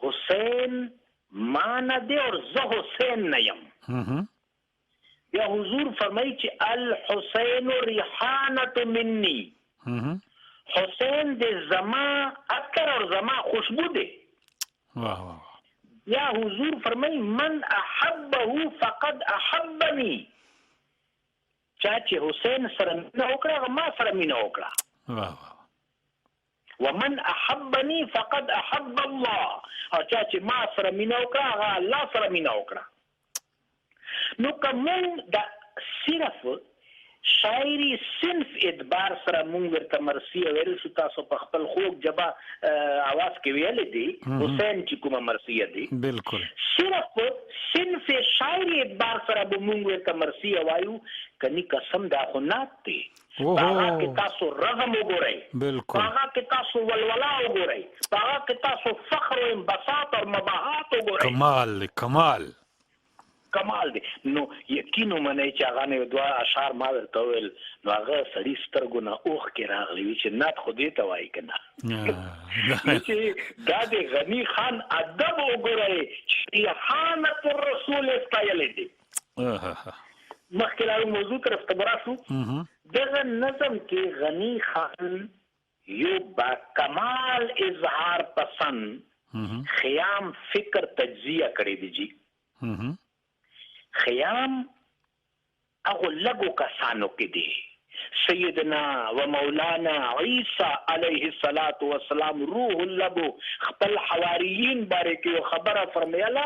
حسین مانا دے اور زہ حسین نیم یا حضور فرمائی کہ الحسین ریحانت منی حسین دے زما عطر اور زما خوشبو دے یا حضور فرمائی من احبه فقد احبنی چا چې حسین سره مینه وکړه ما سره مینه وکړه ومن احبني فقد احب الله او چا چې ما سره مینه وکړه هغه الله سره مینه وکړه نو کوم د صرف شاعری صنف اعتبار سره مونږ ورته مرثیه ویل شو تاسو په خپل خوږ جبا आवाज کې ویل دي حسین چې کومه مرثیه دي بالکل صرف صنف ظاهري اعتبار سره به مونږ ورته مرسي وایو کني قسم دا خو نات دی اوه. هغه کې تاسو رغم وګورئ بالکل. هغه کې تاسو ولولا وګورئ هغه کې تاسو فخر او انبساط او مباحات وګورئ کمال دی. نو یقینو منئ چې هغه نه دوه اشعار ما ورته ویل نو هغه سړي سترګو نه اوښ کې راغلی وي چې نات خو دې ته وایي که نه چې دا د غني خان ادب وګورئ چې احانت الرسول ستایلی دی. مخکې لاړو موضوع طرف ته به راشو. دغه نظم کې غني خان یو با کمال اظهار پسند خیام فکر تجزیه کړی دی جی. خیام هغه لږو کسانو کې دی سیدنا و مولانا عیسی علیه الصلاۃ والسلام روح اللبو خپل حواریین باره کې خبره فرمایله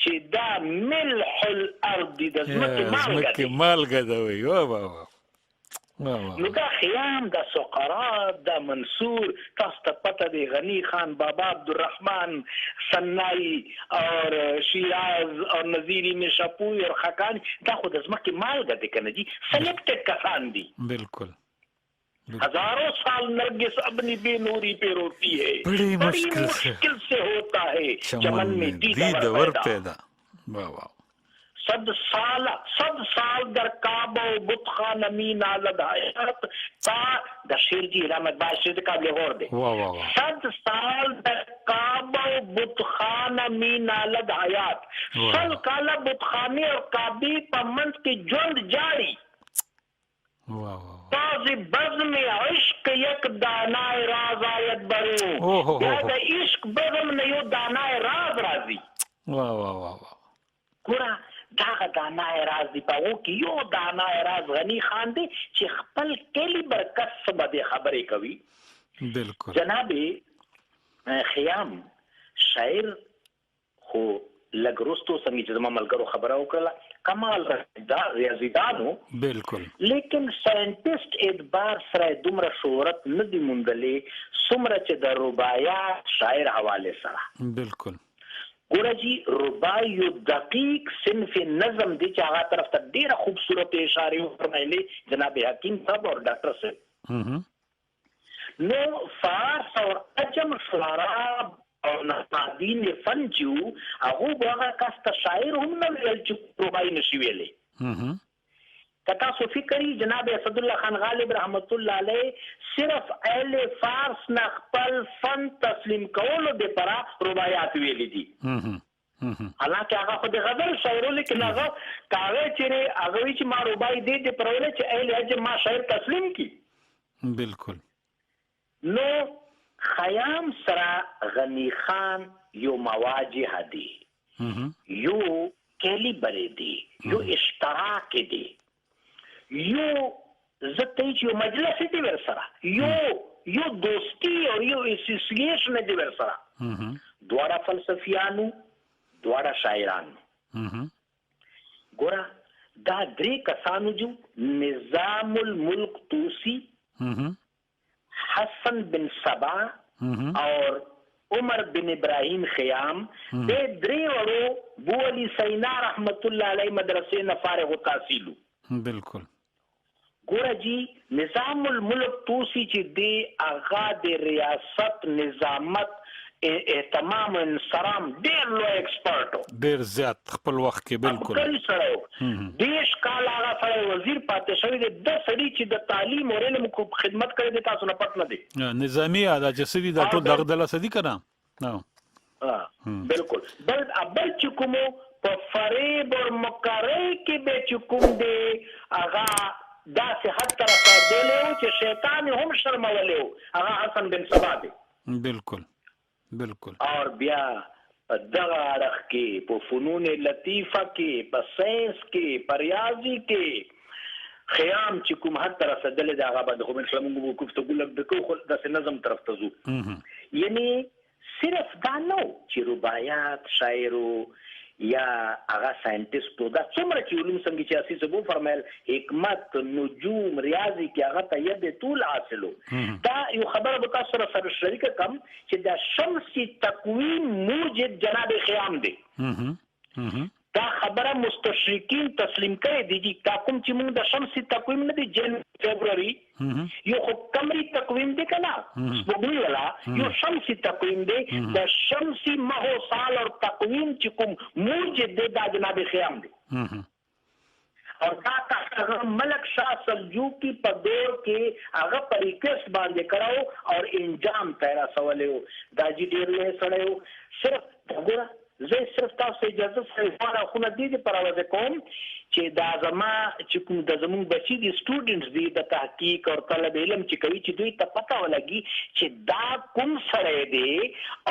چې دا ملح الارض د ځمکې مالګه ده وی. واه نو دا خیام دا سقراط دا منصور تاسو ته پته دی غنی خان بابا عبدالرحمن سنائی اور شیراز اور نظیری نشاپوری اور خاکان دا خود از مکه مالګه دی کنه جی سلیکٹڈ کسان دی. بالکل. ہزاروں سال نرگس اپنی بے نوری پہ روتی ہے بڑی مشکل سے ہوتا ہے چمن میں دیدور پیدا. واہ. 100 سال در کعبہ و بت خانہ می نالد حیات تا دا شیر جی رحمت باز شیر قابل غور دے. 100 سال در کعبہ و بت خانہ می نالد حیات سل کالا بت خانے اور کعبی پا منت کی جوند جاری تازی بزم عشق یک دانائے راز آیت برو یا دا عشق بزم نیو دانائے راز رازی. گورا داغه دانای راز دی پاو کې یو دانای راز غنی خان دی چې خپل کلی برکت سبا دی خبرې کوي. بالکل. جناب خیام شاعر خو لګرستو څنګه چې زما ملګرو خبره وکړه کمال ریاضیدانو. بالکل. لیکن ساينټیسټ اعتبار سره دومره شهرت نه دی موندلې څومره چې د رباعیات شاعر حواله سره. بالکل. ګوره جی رباعي یو دقیق صنف نظم دی چې هغه طرف ته ډیره خوبصورت اشاره فرمایلې جناب حکیم صاحب اور ډاکټر صاحب. نو فارس اور عجم شعراء او نقادین فن چې هغه هغه کاسته شاعر هم نه ویل چې رباعي نشي ویلې. کتا سو فکری جناب اسد الله خان غالب رحمت الله علیه صرف اهل فارس نه خپل فن تسلیم کولو د پرا رباعیات ویلې دي. حالانکه هغه خو د غزل شاعر لیکن هغه کاوه چې هغه چې ما رباعي دي د پرولې چې اهل حج ما شاعر تسلیم کی. بالکل. نو خیام سره غنی خان یو مواجه دی یو کلی بری دی یو اشتراک دی یو زته یو مجلس دی ور سره یو دوستی او یو اسوسییشن دی ور سره. دواړه فلسفیانو دواړه شاعرانو. ګوره دا درې کسانو جو نظام الملک توسی حسن بن سبا اور عمر بن ابراہیم خیام دے درې ورو بو علی سینا رحمت الله علیه مدرسې نه فارغ التحصیل. بالکل. ګوره جی نظام الملک توسی چې دی آغا د ریاست نظامت اهتمام انصرام ډیر لوی ایکسپرټ ډیر زیات خپل وخت کې. بالکل. خپل سره دیش کال هغه سره وزیر پاتې شوی دی د سړي چې د تعلیم او علم کو خدمت کړی دی تاسو نه پټ نه دی. نظامی ادا چې سړي د ټول دغه دله سدي کنه. بالکل. بل چې کومو په فریب او مکرای کې به چې کوم دی هغه دا صحت طرف دی له چې شیطان هم شرمولیو هغه حسن بن سبا دی. بالکل. بالکل. اور بیا دغه اړخ کې په فنون لطیفه کې په ساينس کې په ریاضي کې خیام چې کوم هر طرف دل د هغه باندې خو من خلمو کوفتګو لګ د کو د نظم طرف ته زو. یعنی صرف دا نو چې رباعیات شاعرو یا هغه ساينټیسټو دا څومره چې علوم څنګه چې اساس وو فرمایل حکمت نجوم ریاضي کې هغه ته ید طول حاصلو. دا یو خبره به تاسو سره شریک کم چې دا شمسي تقویم موجد جناب خیام دی. دا خبره سره مستشرقین تسلیم کړي دي چې دا کوم چې موږ د شمسي تقویم نه دی جن فبروري یو خو قمري تقویم دی کنه سپوږمۍ والا یو شمسي تقویم دی د شمسي ماهو سال او تقویم چې کوم موجد دی دا جناب خیام دی اور دا هغه ملک شاه سلجوقي په دور کې هغه په ریکوست باندې کړو او انجام تیرا سوالو دا جی ډیر له سړیو صرف وګوره زه صرف تاسو اجازه سره خو نه دي پر اواز کوم چې دا زما چې کوم د زمون بچي دي سټوډنټس دي د تحقیق او طلب علم چې کوي چې دوی ته پته ولګي چې دا کوم سره دی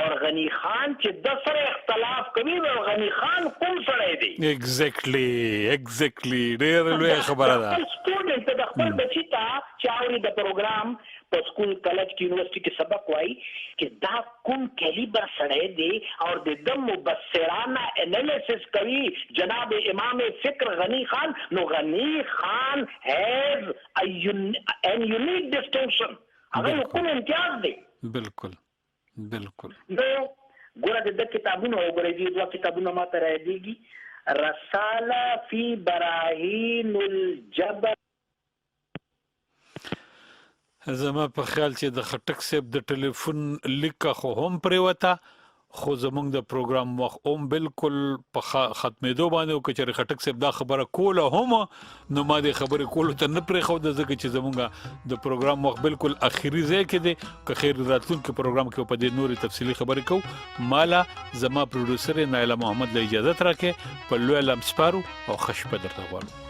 او غنی خان چې د سره اختلاف کوي او غنی خان کوم سره دی ایگزیکټلی ډېر لوی خبره ده سټوډنټ د خپل بچي ته چاوري د پروګرام په سکول کالج کې یونیورسيټي کې سبق وایي چې دا کوم کیلیبر سره دی او د مبصرانه انالیسس کوي جناب امام فکر غنی خان نو غنی خان has an unique distinction هغه کوم امتیاز دی بالکل نو ګوره د کتابونو وګورئ دي دوه کتابونه ماته راځيږي رساله فی براهین الجبر زما په خیال چې د خټک صاحب د ټلیفون لیکه خو هم پریوته خو زمونږ د پروګرام وخت هم بالکل په ختمېدو باندې او کچېرې خټک صاحب دا خبره کوله هم نو ما دې خبرې کولو ته نه پرېښوده ځکه چې زمونږ د پروګرام وخت بالکل اخري ځای کې دی که خیر راتلونکي پروګرام کې په دې نورې تفصیلي خبرې کوو مالا زما پروډوسر نایله محمد له اجازت راکې په لوی لم سپارو او ښه شپه درته غواړم